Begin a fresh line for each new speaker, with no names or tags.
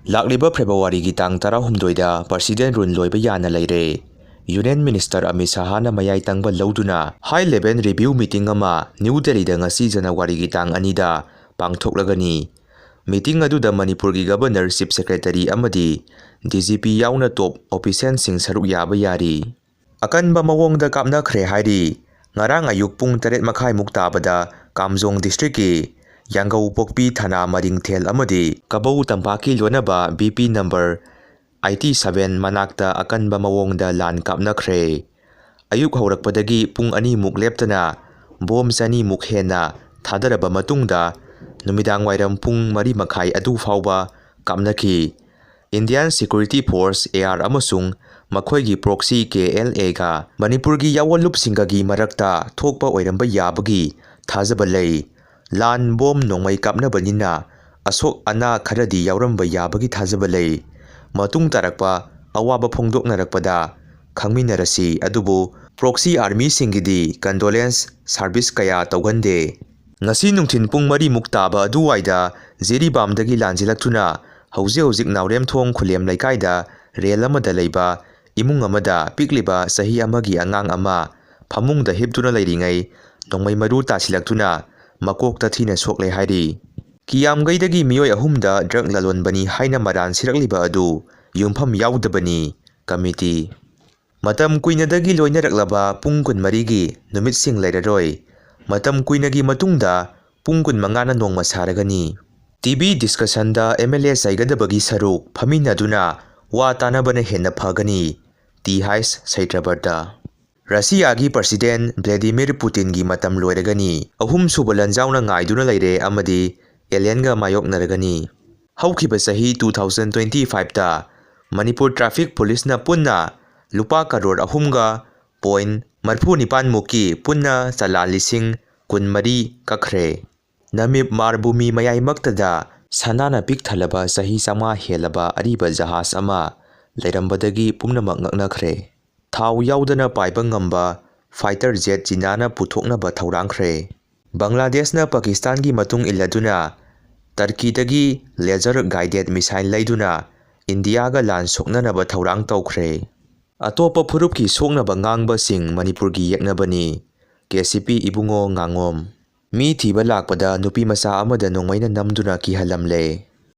ꯂꯥꯛꯂꯤꯕ ꯐꯦꯕ꯭ꯔꯨꯋꯥꯔꯤꯒꯤ ꯇꯥꯡ 18ꯗ president rule ꯂꯣꯏꯕ ꯌꯥꯅ ꯂꯩꯔꯦ꯫ ꯌꯨꯅꯤꯌꯟ ꯃꯤꯅꯤꯁꯇꯔ ꯑꯃꯤꯠ ꯁꯥꯍꯅ ꯃꯌꯥꯏ ꯇꯪꯕ ꯂꯧꯗꯨꯅ ꯍꯥꯏ ꯂꯦꯚꯦꯜ ꯔꯤꯚꯤꯌꯨ ꯃꯤꯇꯤꯡ ꯑꯃ ꯅ꯭ꯌꯨ ꯗꯦꯜꯂꯤꯗ ꯉꯁꯤ ꯖꯅꯋꯥꯔꯤꯒꯤ ꯇꯥꯡ 2ꯗ ꯄꯥꯡꯊꯣꯛꯂꯒꯅꯤ꯫ ꯃꯤꯇꯤꯡ ꯑꯗꯨꯗ ꯃꯅꯤꯄꯨꯔꯒꯤ ꯒꯕꯔꯅꯔ, ꯆꯤꯐ ꯁꯦꯀ꯭ꯔꯦꯇꯔꯤ ꯑꯃꯗꯤ ꯗꯤꯖꯤꯄꯤ ꯌꯥꯎꯅ ꯇꯣꯞ ꯑꯣꯐꯤꯁꯤꯌꯦꯜꯁꯤꯡ ꯁꯔꯨꯛ ꯌꯥꯕ ꯌꯥꯔꯤ꯫ ꯑꯀꯟꯕ ꯃꯑꯣꯡꯗ ꯀꯥꯞꯅꯈ꯭ꯔꯦ ꯍꯥꯏꯔꯤ꯫ ꯉꯔꯥꯡ ꯑꯌꯨꯛ ꯄꯨꯡ 8:30 ꯇꯥꯕꯗ ꯀꯥꯝꯖꯣꯡ ꯗꯤꯁꯇ꯭ꯔꯤꯛꯀꯤ ꯌꯥꯡꯒꯧꯄꯣꯛꯄꯤ ꯊꯥꯅꯥ ꯃꯔꯤꯡꯊꯦꯜ ꯑꯃꯗꯤ ꯀꯕꯧ ꯇꯝꯄꯥꯛꯀꯤ ꯂꯣꯏꯅꯕ BP ꯅꯝꯕꯔ 87 ꯃꯅꯥꯛꯇ ꯑꯀꯟꯕ ꯃꯑꯣꯡꯗ ꯂꯥꯟ ꯀꯥꯞꯅꯈ꯭ꯔꯦ꯫ ꯑꯌꯨꯛ ꯍꯧꯔꯛꯄꯗꯒꯤ ꯄꯨꯡ 2ꯃꯨꯛ ꯂꯦꯞꯇꯅ ꯕꯣꯝ 200ꯃꯨꯛ ꯍꯦꯟꯅ ꯊꯥꯗꯔꯕ ꯃꯇꯨꯡꯗ ꯅꯨꯃꯤꯗꯥꯡꯋꯥꯏꯔꯝ ꯄꯨꯡ 4:30 ꯑꯗꯨ ꯐꯥꯎꯕ ꯀꯥꯞꯅꯈꯤ꯫ ꯏꯟꯗꯤꯌꯟ ꯁꯦꯀ꯭ꯌꯨꯔꯤꯇꯤ ꯐꯣꯔꯁ AR ꯑꯃꯁꯨꯡ ꯃꯈꯣꯏꯒꯤ ꯄ꯭ꯔꯣꯛꯁꯤ KLAꯒ ꯃꯅꯤꯄꯨꯔꯒꯤ ꯌꯥꯑꯣꯟꯂꯨꯞꯁꯤꯡꯒꯒꯤ ꯃꯔꯛꯇ ꯊꯣꯛꯄ ꯑꯣꯏꯔꯝꯕ ꯌꯥꯕꯒꯤ ꯊꯥꯖꯕ ꯂꯩ꯫ ꯂꯥꯟ ꯕꯣꯝ ꯅꯣꯡꯃꯩ ꯀꯥꯞꯅꯕꯅꯤꯅ ꯑꯁꯣꯛ ꯑꯅꯥ ꯈꯔꯗꯤ ꯌꯥꯎꯔꯝꯕ ꯌꯥꯕꯒꯤ ꯊꯥꯖꯕ ꯂꯩ꯫ ꯃꯇꯨꯡ ꯇꯥꯔꯛꯄ ꯑꯋꯥꯕ ꯐꯣꯡꯗꯣꯛꯅꯔꯛꯄꯗ ꯈꯪꯃꯤꯟꯅꯔꯁꯤ, ꯑꯗꯨꯕꯨ ꯄ꯭ꯔꯣꯛꯁꯤ ꯑꯥꯔꯃꯤꯁꯤꯡꯒꯤꯗꯤ ꯀꯟꯗꯣꯂꯦꯟꯁ ꯁꯥꯔꯚꯤꯁ ꯀꯌꯥ ꯇꯧꯒꯟꯗꯦ꯫ ꯉꯁꯤ ꯅꯨꯡꯊꯤꯜ ꯄꯨꯡ 4ꯃꯨꯛ ꯇꯥꯕ ꯑꯗꯨꯋꯥꯏꯗ ꯖꯤꯔꯤꯕꯥꯝꯗꯒꯤ ꯂꯥꯟꯖꯦꯜꯂꯛꯇꯨꯅ ꯍꯧꯖꯤꯛ ꯅꯥꯎꯔꯦꯝꯊꯣꯡ ꯈꯨꯂꯦꯝ ꯂꯩꯀꯥꯏꯗ ꯔꯦꯜ ꯑꯃꯗ ꯂꯩꯕ ꯏꯃꯨꯡ ꯑꯃꯗ ꯄꯤꯛꯂꯤꯕ ꯆꯍꯤ 1ꯒꯤ ꯑꯉꯥꯡ ꯑꯃ ꯐꯃꯨꯡꯗ ꯍꯤꯞꯇꯨꯅ ꯂꯩꯔꯤꯉꯩ ꯅꯣꯡꯃꯩ ꯃꯔꯨ ꯇꯥꯁꯤꯜꯂꯛꯇꯨꯅ ꯃꯀꯣꯛꯇ ꯊꯤꯅ ꯁꯣꯛꯂꯦ ꯍꯥꯏꯔꯤ꯫ ꯀꯤꯌꯥꯝꯒꯩꯗꯒꯤ ꯃꯤꯑꯣꯏ 3ꯗ ꯗ꯭ꯔꯒ ꯂꯂꯣꯟꯕꯅꯤ ꯍꯥꯏꯅ ꯃꯔꯥꯜ ꯁꯤꯔꯛꯂꯤꯕ ꯑꯗꯨ ꯌꯨꯝꯐꯝ ꯌꯥꯎꯗꯕꯅꯤ꯫ ꯀꯝꯃꯤꯇꯤ ꯃꯇꯝ ꯀꯨꯏꯅꯗꯒꯤ ꯂꯣꯏꯅꯔꯛꯂꯕ ꯄꯨꯡ 24ꯒꯤ ꯅꯨꯃꯤꯠꯁꯤꯡ ꯂꯩꯔꯔꯣꯏ꯫ ꯃꯇꯝ ꯀꯨꯏꯅꯒꯤ ꯃꯇꯨꯡꯗ ꯄꯨꯡ 25ꯅ ꯅꯣꯡꯃ ꯁꯥꯔꯒꯅꯤ꯫ TV ꯗꯤꯁꯀꯁꯟꯗ MLA ꯆꯩꯒꯗꯕꯒꯤ ꯁꯔꯨꯛ ꯐꯝꯃꯤꯟꯅꯗꯨꯅ ꯋꯥ ꯇꯥꯅꯕꯅ ꯍꯦꯟꯅ ꯐꯒꯅꯤ꯫ ꯇꯤ ꯍꯩꯆ ꯁꯩꯇ꯭ꯔꯕꯔꯇ ꯔꯁꯤꯌꯥꯒꯤ ꯄ꯭ꯔꯁꯤꯗꯦꯟ ꯚ꯭ꯂꯦꯗꯤꯃꯤꯔ ꯄꯨꯇꯤꯟꯒꯤ ꯃꯇꯝ ꯂꯣꯏꯔꯒꯅꯤ꯫ ꯑꯍꯨꯝꯁꯨꯕ ꯂꯟꯖꯥꯎꯅ ꯉꯥꯏꯗꯨꯅ ꯂꯩꯔꯦ ꯑꯃꯗꯤ ꯑꯦꯂꯤꯌꯟꯒ ꯃꯥꯌꯣꯛꯅꯔꯒꯅꯤ꯫ ꯍꯧꯈꯤꯕ ꯆꯍꯤ 2025ꯇ ꯃꯅꯤꯄꯨꯔ ꯇ꯭ꯔꯥꯐꯤꯛ ꯄꯨꯂꯤꯁꯅ ꯄꯨꯟꯅ ꯂꯨꯄꯥ ꯀꯔꯣꯔ 3.39 ꯃꯨꯛꯀꯤ ꯄꯨꯟꯅ ꯆꯂꯥꯟ ꯂꯤꯁꯤꯡ 24 ꯀꯛꯈ꯭ꯔꯦ꯫ ꯅꯃꯤꯕ ꯃꯥꯔꯚꯨꯃꯤ ꯃꯌꯥꯏꯃꯛꯇꯗ ꯁꯅꯥꯅ ꯄꯤꯛ ꯊꯜꯂꯕ ꯆꯍꯤ 500 ꯍꯦꯜꯂꯕ ꯑꯔꯤꯕ ꯖꯍꯥꯖ ꯑꯃ ꯂꯩꯔꯝꯕꯗꯒꯤ ꯄꯨꯝꯅꯃꯛ ꯉꯛꯅꯈ꯭ꯔꯦ꯫ ꯊꯥꯎ ꯌꯥꯎꯗꯅ ꯄꯥꯏꯕ ꯉꯝꯕ ꯐꯥꯏꯇꯔ ꯖꯦꯠ ꯆꯤꯅꯥꯅ ꯄꯨꯊꯣꯛꯅꯕ ꯊꯧꯔꯥꯡꯈ꯭ꯔꯦ꯫ ꯕꯪꯒ꯭ꯂꯥꯗꯦꯁꯅ ꯄꯥꯀꯤꯁꯇꯥꯟꯒꯤ ꯃꯇꯨꯡ ꯏꯜꯂꯗꯨꯅ ꯇꯔꯀꯤꯗꯒꯤ ꯂꯦꯖꯔ ꯒꯥꯏꯗꯦꯗ ꯃꯤꯁꯥꯏꯜ ꯂꯩꯗꯨꯅ ꯏꯟꯗꯤꯌꯥꯒ ꯂꯥꯟ ꯁꯣꯛꯅꯅꯕ ꯊꯧꯔꯥꯡ ꯇꯧꯈ꯭ꯔꯦ꯫ ꯑꯇꯣꯞꯄ ꯐꯨꯔꯨꯞꯀꯤ ꯁꯣꯛꯅꯕ ꯉꯥꯡꯕꯁꯤꯡ ꯃꯅꯤꯄꯨꯔꯒꯤ ꯌꯦꯛꯅꯕꯅꯤ꯫ KCP ꯏꯕꯨꯡꯉꯣ ꯉꯥꯉꯣꯝ ꯃꯤ ꯊꯤꯕ ꯂꯥꯛꯄꯗ ꯅꯨꯄꯤꯃꯆꯥ ꯑꯃꯗ ꯅꯣꯡꯃꯩꯅ ꯅꯝꯗꯨꯅ ꯀꯤꯍꯜꯂꯝꯂꯦ꯫